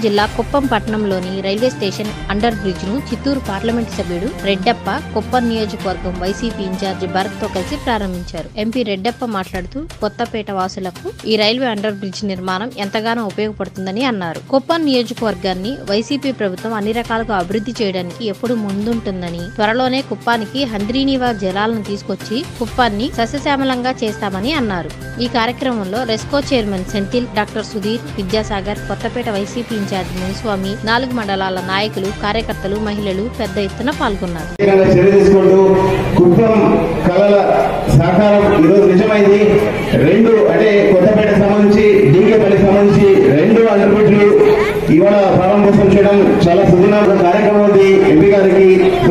జిల్లా కుప్పం పట్టణంలోని railway station under bridge ను చిత్తూరు పార్లమెంటు సభ్యుడు రెడ్డప్ప కుప్పం నియోజకవర్గం వైసీపీ ఇన్ఛార్జి భరత్ తో కలిసి ప్రారంభించారు. ఎంపీ రెడ్డప్ప మాట్లాడుతూ కొత్తపేట వాసులకు ఈ రైల్వే అండర్ బ్రిడ్జ్ నిర్మాణం ఎంతగానో ఉపయోగపడుతుందని అన్నారు. కుప్పం నియోజకవర్గాన్ని వైసీపీ ప్రభుత్వం అన్ని రకాలుగా అభివృద్ధి చేయడానికి ఎప్పుడు ముందుంటుందని, త్వరలోనే కుప్పానికి హంద్రీనీవా జలాలను తీసుకొచ్చి కుప్పాన్ని సస్యశ్యామలంగా చేస్తామని అన్నారు. ఈ కార్యక్రమంలో RESCO chairman Senthil, doctor Sudheer, Vidyasagar, Kothapeta YCP incharge Muniswamy, 4 మండలాల నాయకులు, కార్యకర్తలు, మహిళలు పెద్ద ఎత్తున పాల్గొన్నారు. కొత్తపేట సంబంధించి డీకేపల్లి సంబంధించి 2 అండర్ బ్రిడ్జ్లు ఇవాళ ప్రారంభోత్సవం చేయడం చాలా సుదీర్ఘ కార్యక్రమం ఉంది ఎంపీ గారికి.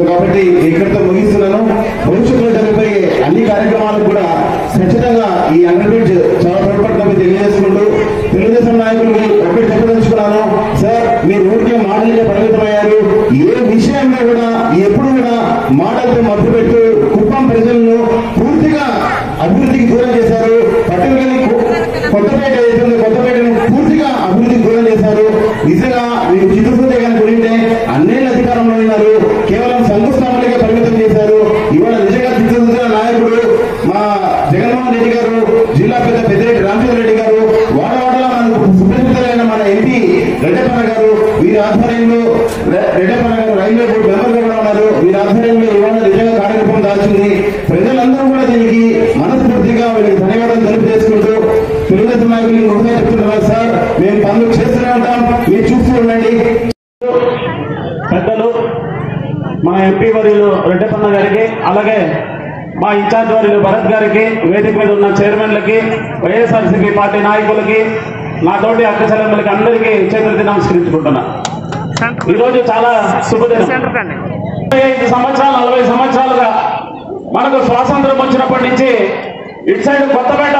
కాబట్టి ఇక్కడితో ముగిస్తున్నాను. భవిష్యత్తులో జరిగిపోయే అన్ని కార్యక్రమాలకు కూడా ఖచ్చితంగా ఈ అండర్ బ్రిడ్జ్ చాలా తోడ్పడుతుందని తెలియజేసుకుంటూ తెలుగుదేశం నాయకులు ఒకటి చెప్పదలుచుకున్నాను. సార్, మీరు ఊరికే మాటలకే పరిమితమయ్యారు. ఏ విషయంలో కూడా ఎప్పుడు కూడా మాటలతో మద్దతు పెట్టు కుప్పం ప్రజలను పూర్తిగా అభివృద్ధికి దూరం చేశారు. పర్టికులర్లీ కొత్తపేట ఏదైతే కొత్తపేటను పూర్తిగా అభివృద్ధికి దూరం చేశారు. నిజంగా మీరు చిత్తశుద్ధి కానీ ఉంటే అన్నేళ్ళ అధికారంలో ఉన్నారు. కేవలం శంకుస్థాపనగా పరిమితం చేశారు. ఇవాళ నిజంగా చిత్తశుద్ధి నాయకుడు మా జగన్మోహన్ రెడ్డి గారు, జిల్లా పెద్దిరెడ్డి రామచంద్రరెడ్డి గారు, వాడవాడలో మనకు సుప్రసిద్ధులైన మన ఎంపీ రెడ్డప్పన్న గారు, వీరి ఆధ్వర్యంలో రెడ్డప్పన్న గారు రైల్వే బోర్డు మెంబర్ గా ఉన్నారు. వీరి ఆధ్వర్యంలో ఇవాళ నిజంగా కార్యక్రమం దాల్చింది. ప్రజలందరూ కూడా దీనికి మనస్ఫూర్తిగా వీళ్ళకి ధన్యవాదాలు తెలియజేసుకుంటూ తెలుగుదేశం నాయకులు ఒకటే చెప్తున్నారు. సార్, మేము పనులు చేస్తూనే ఉంటాం, మీరు చూస్తూ ఉండండి. పెద్దలు మా ఎంపీ వర్యులు రెడ్డప్పన్న గారికి, అలాగే మా ఇన్ఛార్జ్ వర్యులు భరత్ గారికి, వేదిక మీద ఉన్న చైర్మన్లకి, వైఎస్ఆర్సీపీ పార్టీ నాయకులకి, నా తోటి అక్క చెల్లెమ్మలకి అందరికీ చేతులకి నమస్కరించుకుంటున్నా. ఈరోజు చాలా శుభదినం. 35 సంవత్సరాలు 40 సంవత్సరాలుగా మనకు స్వాతంత్రం వచ్చినప్పటి నుంచి ఇటు సైడ్ కొత్తపేట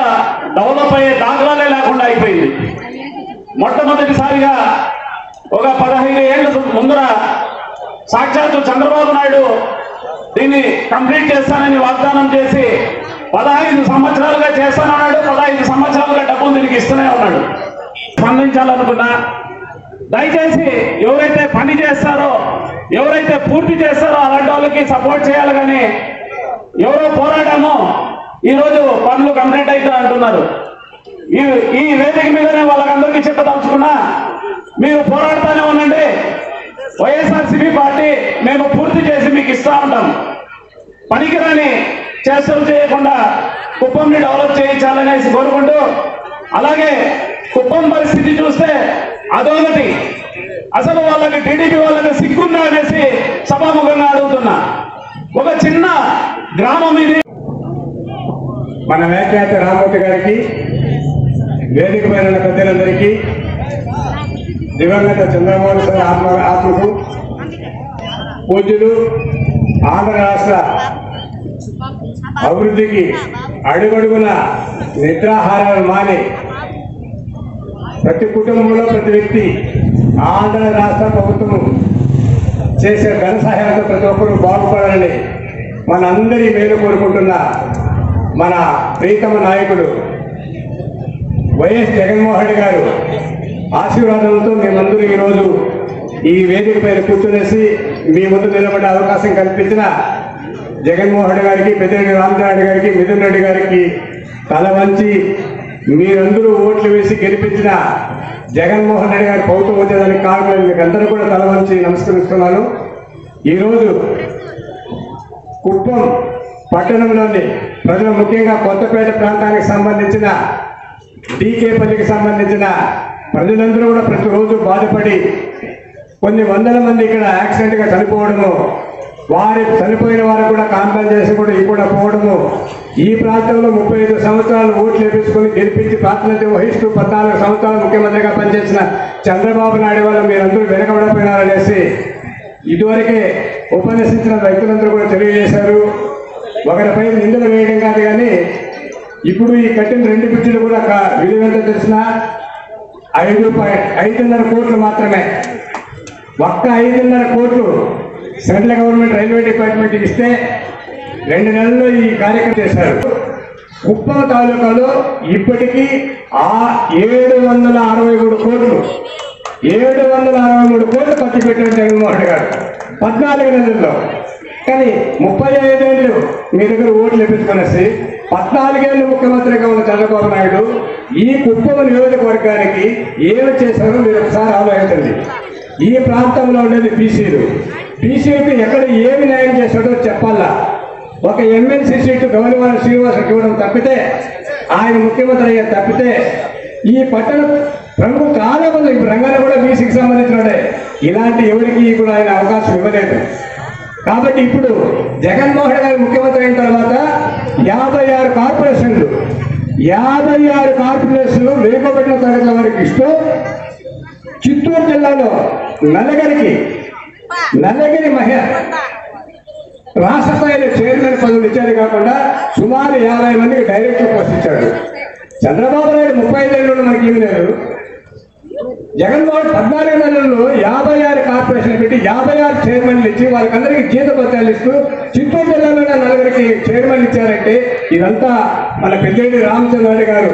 డెవలప్ అయ్యే దాఖలాలే లేకుండా అయిపోయింది. మొట్టమొదటిసారిగా ఒక 15 ఏళ్ల ముందర సాక్షాత్తు చంద్రబాబు నాయుడు దీన్ని కంప్లీట్ చేస్తానని వాగ్దానం చేసి 15 సంవత్సరాలుగా చేస్తానన్నాడు. 15 సంవత్సరాలుగా డబ్బులు దీనికి ఇస్తూనే ఉన్నాడు. స్పందించాలనుకున్నా దయచేసి ఎవరైతే పని చేస్తారో, ఎవరైతే పూర్తి చేస్తారో అలాంటి వాళ్ళకి సపోర్ట్ చేయాలి. కానీ ఎవరో పోరాటమో ఈరోజు పనులు కంప్లీట్ అవుతా అంటున్నారు. ఈ వేదిక మీదనే వాళ్ళకందరికీ చెప్పదలుచుకున్నా, మీరు పోరాడుతూనే ఉండండి. వైఎస్ఆర్సీపీ పార్టీ మేము పూర్తి చేసి మీకు ఇస్తా ఉంటాం. పనికిరాని చేష్టలు చేయకుండా కుప్పంని డెవలప్ చేయించాలనేసి కోరుకుంటూ, అలాగే కుప్పం పరిస్థితి చూస్తే అదొకటి, అసలు వాళ్ళకి టీడీపీ వాళ్ళకి సిగ్గుందా అనేసి సభాముఖంగా అడుగుతున్నా. ఒక చిన్న గ్రామం ఇది. మన వ్యాఖ్యాత రామూర్తి గారికి, వేదిక పైన పెద్దలందరికీ, దివంగత చంద్రమోహన్ సార్ ఆత్మకు, పూజ్యులు ఆంధ్ర రాష్ట్ర అభివృద్ధికి అడుగడుగున నిద్రాహారాలు మాని ప్రతి కుటుంబంలో ప్రతి వ్యక్తి ఆంధ్ర రాష్ట్ర ప్రభుత్వం చేసే ఘన సహాయంతో ప్రతి ఒక్కరూ బాగుపడాలని మన అందరి మేలు కోరుకుంటున్న మన ప్రీతమ నాయకుడు వైఎస్ జగన్మోహన్ రెడ్డి గారు ఆశీర్వాదంతో మేమందరూ ఈరోజు ఈ వేదిక పైన కూర్చునేసి మీ ముందు నిలబడే అవకాశం కల్పించిన జగన్మోహన్ రెడ్డి గారికి, పెద్దిరెడ్డి రామచంద్రరెడ్డి గారికి, మిథున్ రెడ్డి గారికి తల వంచి మీరందరూ ఓట్లు వేసి గెలిపించిన జగన్మోహన్ రెడ్డి గారి పౌతం వచ్చేదానికి కారణం మీకు అందరూ కూడా తల వంచి నమస్కరిస్తున్నాను. ఈరోజు కుప్పం పట్టణంలోని ప్రజలు, ముఖ్యంగా కొత్తపేట ప్రాంతానికి సంబంధించిన డీకేపల్లికి సంబంధించిన ప్రజలందరూ కూడా ప్రతిరోజు బాధపడి కొన్ని వందల మంది ఇక్కడ యాక్సిడెంట్గా చనిపోవడము, వారి చనిపోయిన వారు కూడా కాంపెన్సేషన్ కూడా ఇవ్వకపోవడము, ఈ ప్రాంతంలో 35 సంవత్సరాలు ఓట్లు వేపించుకొని గెలిపించి ప్రాతినిధ్యం వహిస్తూ 14 సంవత్సరాలు ముఖ్యమంత్రిగా పనిచేసిన చంద్రబాబు నాయుడు వల్ల మీరందరూ వెనకబడిపోయినారనేసి ఇదివరకే ఉపన్యసించిన వ్యక్తులందరూ కూడా తెలియజేశారు. ఒకరిపై నిందలు వేయడం కాదు, కానీ ఇప్పుడు ఈ కట్టిన 2 బ్రిడ్జిలు కూడా విలువెంత తెలిసిన 5.5 కోట్లు మాత్రమే. ఒక్క 5.5 కోట్లు సెంట్రల్ గవర్నమెంట్ రైల్వే డిపార్ట్మెంట్ ఇస్తే 2 నెలల్లో ఈ కార్యక్రమం చేశారు. కుప్పం తాలూకాలో ఇప్పటికీ 763 కోట్లు 763 కోట్లు ఖర్చు పెట్టాడు జగన్మోహన్ గారు 14 నెలల్లో. కానీ 35 ఏళ్ళు మీ దగ్గర ఓట్లు వేపించుకునేసి 14 ఏళ్ళు ముఖ్యమంత్రిగా ఉన్న చంద్రబాబు నాయుడు ఈ కుప్పం నియోజకవర్గానికి ఏమి చేశారో మీరు ఒకసారి ఆలోచించండి. ఈ ప్రాంతంలో ఉండేది బీసీలకు ఎక్కడ ఏమి న్యాయం చేశాడో చెప్పాలా. ఒక ఎమ్మెల్సీ సీటు గౌరవాల శ్రీనివాసరావు ఇవ్వడం తప్పితే, ఆయన ముఖ్యమంత్రి అయ్యే తప్పితే ఈ పట్టణ ప్రముఖులు చాలా మంది ఇప్పుడు రంగాన్ని కూడా బీసీకి సంబంధించినడే, ఇలాంటి ఎవరికి కూడా ఆయన అవకాశం ఇవ్వలేదు. కాబట్టి ఇప్పుడు జగన్మోహన్ గారు ముఖ్యమంత్రి అయిన తర్వాత 56 కార్పొరేషన్లు వెనుకబడిన తరగతుల వారికి ఇస్తూ చిత్తూరు జిల్లాలో నల్లగిరి మహిళ రాష్ట్ర స్థాయిలో చైర్మన్ పదవులు ఇచ్చారు కాకుండా సుమారు 50 మందికి డైరెక్టర్ పోస్ట్ ఇచ్చాడు. చంద్రబాబు నాయుడు 35 ఏళ్ళు మనకి ఏమి లేదు. జగన్మోహన్ 14 నెలల్లో 56 కార్పొరేషన్లు పెట్టి 56 చైర్మన్లు ఇచ్చి వాళ్ళకందరికీ జీతభత్యాలు ఇస్తూ చిత్తూరు జిల్లాలో 4 చైర్మన్లు ఇచ్చారంటే ఇదంతా మన పెద్దిరెడ్డి రామచంద్రారెడ్డి గారు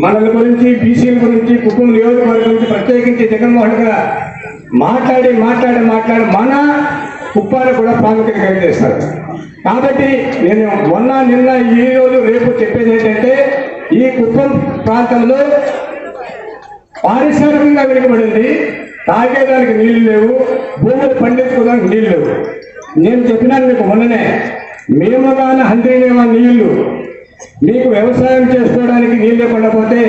మనల గురించి, బీసీల గురించి, కుటుంబ నియోజకవర్గం గురించి ప్రత్యేకించి జగన్మోహన్ గారు మాట్లాడి మన కుప్పాన్ని కూడా ప్రాముఖ్యత కలిగజేస్తారు. కాబట్టి నేను మొన్న నిన్న ఈ రోజు రేపు చెప్పేది ఏంటంటే, ఈ కుప్పం ప్రాంతంలో పారిశ్రామికంగా వెనుకబడింది. తాగేదానికి నీళ్లు లేవు, భూములు పండించుకోవడానికి నీళ్లు లేవు. నేను చెప్పినాను మీకు మొన్ననే, మేము కానీ హంద్రీనేవా నీళ్లు మీకు వ్యవసాయం చేసుకోవడానికి నీళ్ళు లేకుండా పోతే,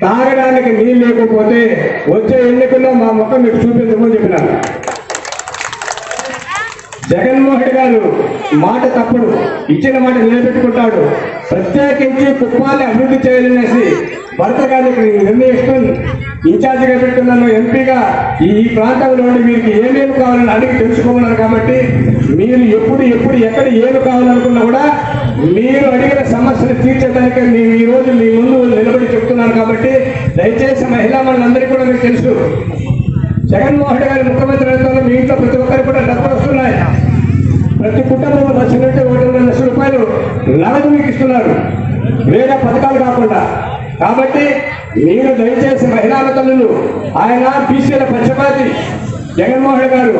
తాగడానికి నీళ్ళు లేకపోతే వచ్చే ఎన్నికల్లో మా ముఖం మీకు చూపించమని చెప్పినాను. జగన్మోహన్ గారు మాట తప్పుడు, ఇచ్చిన మాట నిలబెట్టుకుంటాడు. ప్రత్యేకించి కుప్పాన్ని అభివృద్ధి చేయాలనేసి భర్త గారికి నిర్ణయిస్తూ ఇన్ఛార్జిగా పెట్టుకున్నాను. ఎంపీగా ఈ ప్రాంతంలో మీకు ఏమేమి కావాలని అడిగి తెలుసుకోమన్నారు. కాబట్టి మీరు ఎప్పుడు ఎక్కడ ఏమి కావాలనుకున్నా కూడా మీరు అడిగిన సమస్యలు తీర్చడానికి మేము ఈ రోజు మీ ముందు నిలబడి చెప్తున్నాను. కాబట్టి దయచేసి మహిళా మనందరికీ కూడా మీకు తెలుసు, జగన్మోహన్ గారి ముఖ్యమంత్రి అయిన మీ ఇంట్లో ప్రతి ఒక్కరికి కూడా డబ్బులు వస్తున్నాయి. ప్రతి కుటుంబంలో 1 నుండి 1.5 లక్షల రూపాయలు నగదు మీకు ఇస్తున్నారు, వేరే పథకాలు కాకుండా. కాబట్టి మీరు దయచేసి మహిళా తల్లులు, ఆయన బీసీల పక్షపాతి జగన్మోహన్ గారు,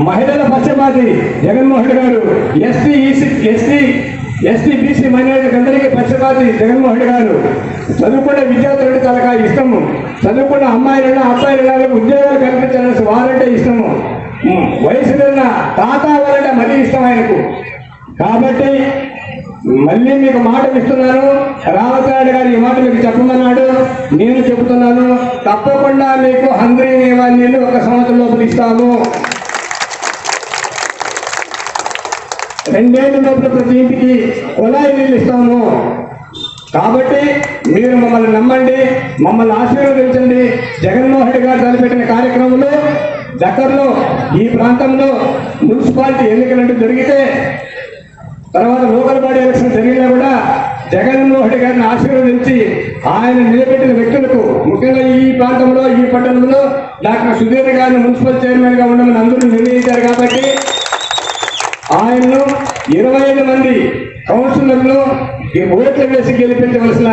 మహిళల పక్షపాతి జగన్మోహన్ గారు, ఎస్టీ బీసీ మైనారిటీకి అందరికీ పక్షపాతి జగన్మోహన్ గారు. చదువుకునే విద్యార్థులకు చాలా ఇష్టము, చదువుకున్న అమ్మాయిలైనా అబ్బాయిలైనా ఉద్యోగాలు కల్పించాలని వారంటే ఇష్టము, వయసులున్న తాత వాళ్ళంటే మరీ ఇష్టం ఆయనకు. కాబట్టి మళ్ళీ మీకు మాట ఇస్తున్నాను, రామచంద్ర గారు ఈ మాట మీకు చెప్పమన్నాడు, నేను చెబుతున్నాను. తప్పకుండా మీకు హంద్రీనేవా నీళ్లు 1 సంవత్సరం లోపల ఇస్తాము. 2 ఏళ్ల లోపల ప్రతి ఇంటికి కుళాయి నీళ్ళు ఇస్తాము. కాబట్టి మీరు మమ్మల్ని నమ్మండి, మమ్మల్ని ఆశీర్వదించండి. జగన్మోహన్ గారు తలపెట్టిన కార్యక్రమంలో దగ్గరలో ఈ ప్రాంతంలో మున్సిపాలిటీ ఎన్నికలంటూ జరిగితే, తర్వాత లోకల్ బాడీ ఎలక్షన్ జరిగినా కూడా జగన్మోహన్ గారిని ఆశీర్వదించి ఆయన నిలబెట్టిన వ్యక్తులకు, ముఖ్యంగా ఈ ప్రాంతంలో ఈ పట్టణంలో డాక్టర్ సుధీర్ గారిని మున్సిపల్ చైర్మన్ గా ఉండమని అందరూ నిర్ణయించారు. కాబట్టి ఆయన్ను 25 మంది కౌన్సిలర్లు ఓట్లు వేసి గెలిపించవలసిన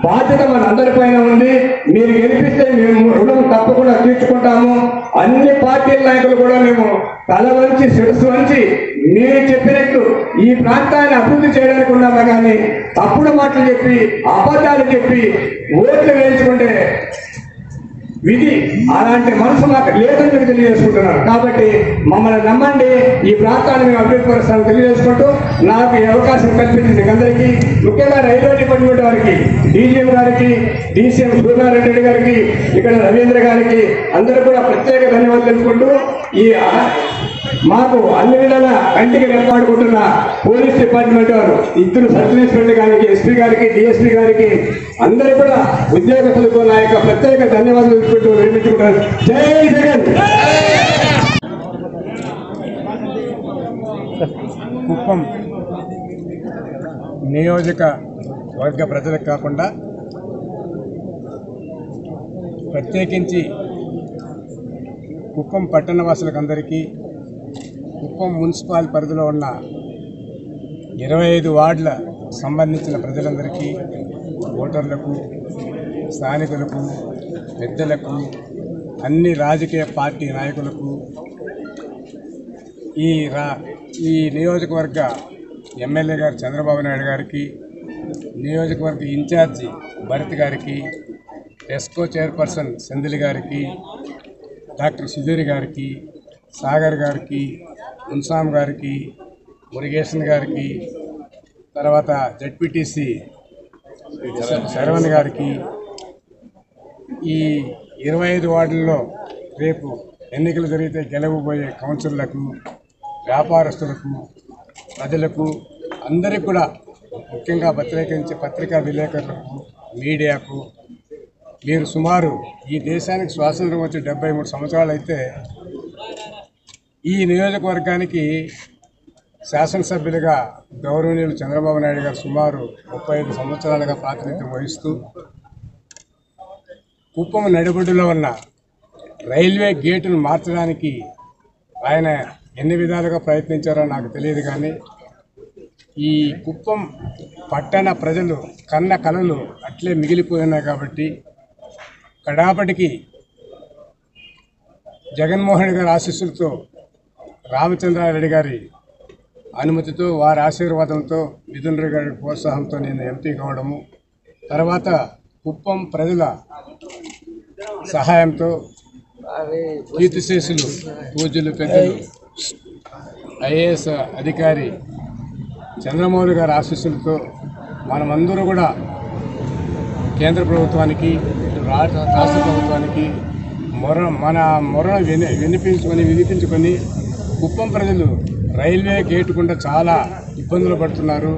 బాధ్యత మన అందరిపైన ఉంది. మీరు గెలిపిస్తే మేము రుణం తప్పకుండా తీర్చుకుంటాము. అన్ని పార్టీల నాయకులు కూడా మేము తల వంచి శిరస్సు వంచి మీరు చెప్పినట్టు ఈ ప్రాంతాన్ని అభివృద్ధి చేయడానికి ఉన్నామా కానీ తప్పుడు మాటలు చెప్పి అబద్ధాలు చెప్పి ఓట్లు వేయించుకుంటే విధి అలాంటి మనసు మాకు లేదని మీరు తెలియజేసుకుంటున్నారు. కాబట్టి మమ్మల్ని నమ్మండి, ఈ ప్రాంతాన్ని మేము అభివృద్ధి పరుస్తామని తెలియజేసుకుంటూ నాకు ఈ అవకాశం కల్పించింది అందరికీ, ముఖ్యంగా రైల్వే డిపార్ట్మెంట్ వారికి, డీజీఎం గారికి, డీసీఎం సూర్యారెడ్డి గారికి, ఇక్కడ రవీంద్ర గారికి అందరూ కూడా ప్రత్యేక ధన్యవాదాలు తెలుపుకుంటూ ఈ మాకు అన్ని విధాలా కంటికి రెప్పాడుకుంటున్న పోలీస్ డిపార్ట్మెంట్ వారు, ఇద్దరు సబ్ ఇన్స్పెక్టర్ గారికి, ఎస్పీ గారికి, డిఎస్పీ గారికి అందరూ కూడా ఉద్యోగస్తులకు నా యొక్క ప్రత్యేక ధన్యవాదాలు తెలుపుకుంటూ నిర్మించుకుంటారు. జై జగన్. కుప్పం నియోజకవర్గ ప్రజలకు కాకుండా ప్రత్యేకించి కుప్పం పట్టణవాసులకు అందరికీ, కుప్పం మున్సిపల్ పరిధిలో ఉన్న 25 వార్డుల సంబంధించిన ప్రజలందరికీ, ఓటర్లకు, స్థానికులకు, పెద్దలకు, అన్ని రాజకీయ పార్టీ నాయకులకు, ఈ నియోజకవర్గ ఎమ్మెల్యే గారు చంద్రబాబు నాయుడు గారికి, నియోజకవర్గ ఇన్ఛార్జి భరత్ గారికి, ఎస్కో చైర్పర్సన్ సెంధిల్ గారికి, డాక్టర్ సుధీర్ గారికి, సాగర్ గారికి, మున్సాం గారికి, మురుగేశన్ గారికి, తర్వాత జడ్పీటీసీ శరవణ్ గారికి, ఈ 25 వార్డుల్లో రేపు ఎన్నికలు జరిగితే గెలవబోయే కౌన్సిలర్లకు, వ్యాపారస్తులకు, ప్రజలకు అందరికీ కూడా, ముఖ్యంగా వ్యతిరేకించే పత్రికా విలేకరులకు, మీడియాకు, మీరు సుమారు ఈ దేశానికి స్వాతంత్రం వచ్చి 73 సంవత్సరాలు అయితే ఈ నియోజకవర్గానికి శాసనసభ్యులుగా గౌరవనీయులు చంద్రబాబు నాయుడు గారు సుమారు 35 సంవత్సరాలుగా ప్రాతినిధ్యం వహిస్తూ కుప్పం నడిబొడ్డులో ఉన్న రైల్వే గేటును మార్చడానికి ఆయన ఎన్ని విధాలుగా ప్రయత్నించారో నాకు తెలియదు, కానీ ఈ కుప్పం పట్టణ ప్రజలు కన్న కలలు అట్లే మిగిలిపోయినాయి. కాబట్టి కడాపటికి జగన్మోహన్ రెడ్డి గారి ఆశీస్సులతో, రామచంద్రారెడ్డి గారి అనుమతితో, వారి ఆశీర్వాదంతో, మిథున్ రెడ్డి గారి ప్రోత్సాహంతో నేను ఎంపీ కావడము, తర్వాత కుప్పం ప్రజల సహాయంతో కీర్తిశేషులు పూజ్యులు పెద్దలు ఐఏఎస్ అధికారి చంద్రమౌళి గారి ఆశీస్సులతో మనమందరూ కూడా కేంద్ర ప్రభుత్వానికి, రాష్ట్ర ప్రభుత్వానికి మన మొరను వినిపించుకొని కుప్పం ప్రజలు రైల్వే గేటు గుండా చాలా ఇబ్బందులు పడుతున్నారు,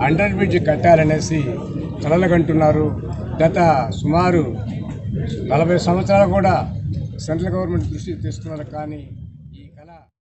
అండర్ బ్రిడ్జ్ కట్టాలనేసి కలలుగంటున్నారు. గత సుమారు 40 సంవత్సరాలు కూడా సెంట్రల్ గవర్నమెంట్ దృష్టికి తెస్తున్నారు, కానీ